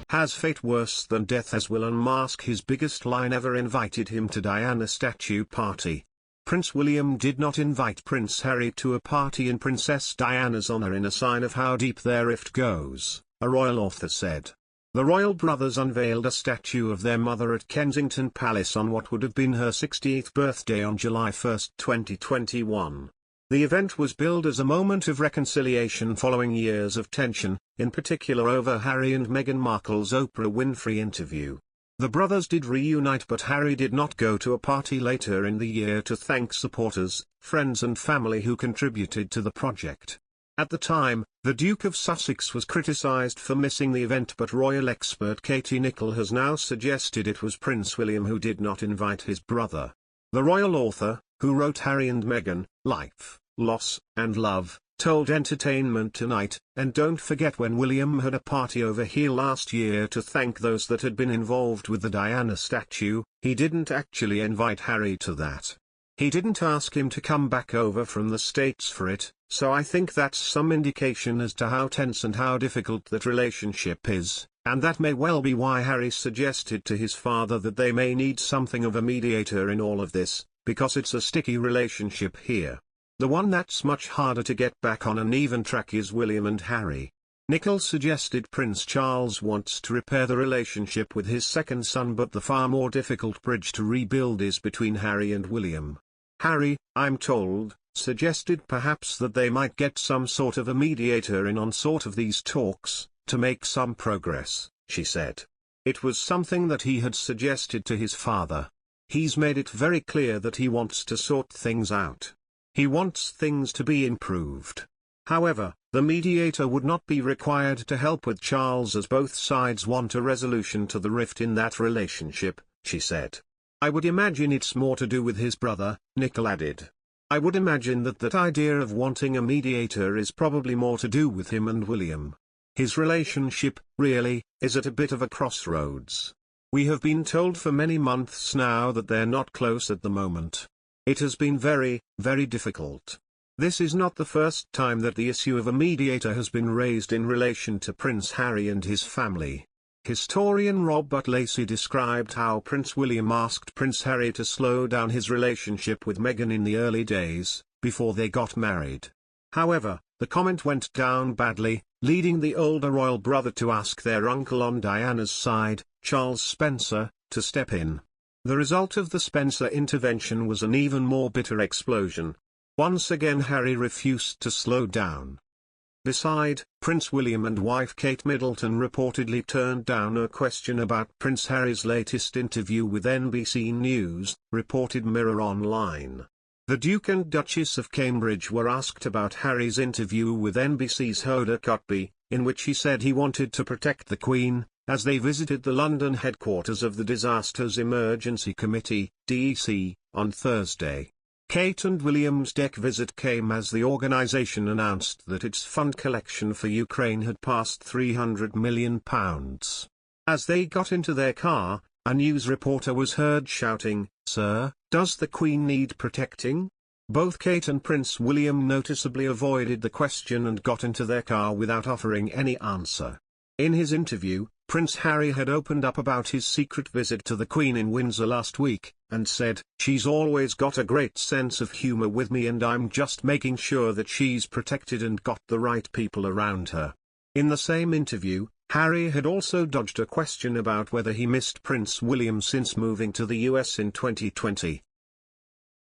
has fate worse than death, as will unmask his biggest line ever invited him to Diana statue party. Prince William did not invite Prince Harry to a party in Princess Diana's honor in a sign of how deep their rift goes, a royal author said. The royal brothers unveiled a statue of their mother at Kensington Palace on what would have been her 68th birthday on July 1, 2021. The event was billed as a moment of reconciliation following years of tension, in particular over Harry and Meghan Markle's Oprah Winfrey interview. The brothers did reunite, but Harry did not go to a party later in the year to thank supporters, friends and family who contributed to the project. At the time, the Duke of Sussex was criticised for missing the event, but royal expert Katie Nicholl has now suggested it was Prince William who did not invite his brother. The royal author, who wrote Harry and Meghan, Life, Loss, and Love, told Entertainment Tonight, "And don't forget, when William had a party over here last year to thank those that had been involved with the Diana statue, he didn't actually invite Harry to that. He didn't ask him to come back over from the States for it, so I think that's some indication as to how tense and how difficult that relationship is, and that may well be why Harry suggested to his father that they may need something of a mediator in all of this, because it's a sticky relationship here. The one that's much harder to get back on an even track is William and Harry." Nicholl suggested Prince Charles wants to repair the relationship with his second son, but the far more difficult bridge to rebuild is between Harry and William. Harry, I'm told, suggested perhaps that they might get some sort of a mediator in on sort of these talks, to make some progress, she said. It was something that he had suggested to his father. He's made it very clear that he wants to sort things out. He wants things to be improved. However, the mediator would not be required to help with Charles, as both sides want a resolution to the rift in that relationship, she said. I would imagine it's more to do with his brother, Nicholl added. I would imagine that idea of wanting a mediator is probably more to do with him and William. His relationship, really, is at a bit of a crossroads. We have been told for many months now that they're not close at the moment. It has been very, very difficult. This is not the first time that the issue of a mediator has been raised in relation to Prince Harry and his family. Historian Robert Lacey described how Prince William asked Prince Harry to slow down his relationship with Meghan in the early days, before they got married. However, the comment went down badly, leading the older royal brother to ask their uncle on Diana's side, Charles Spencer, to step in. The result of the Spencer intervention was an even more bitter explosion. Once again Harry refused to slow down. Beside, Prince William and wife Kate Middleton reportedly turned down a question about Prince Harry's latest interview with NBC News, reported Mirror Online. The Duke and Duchess of Cambridge were asked about Harry's interview with NBC's Hoda Kotb, in which he said he wanted to protect the Queen, as they visited the London headquarters of the Disasters Emergency Committee, DEC, on Thursday. Kate and William's deck visit came as the organisation announced that its fund collection for Ukraine had passed £300 million. As they got into their car, a news reporter was heard shouting, "Sir, does the Queen need protecting?" Both Kate and Prince William noticeably avoided the question and got into their car without offering any answer. In his interview, Prince Harry had opened up about his secret visit to the Queen in Windsor last week, and said, "She's always got a great sense of humour with me, and I'm just making sure that she's protected and got the right people around her." In the same interview, Harry had also dodged a question about whether he missed Prince William since moving to the US in 2020.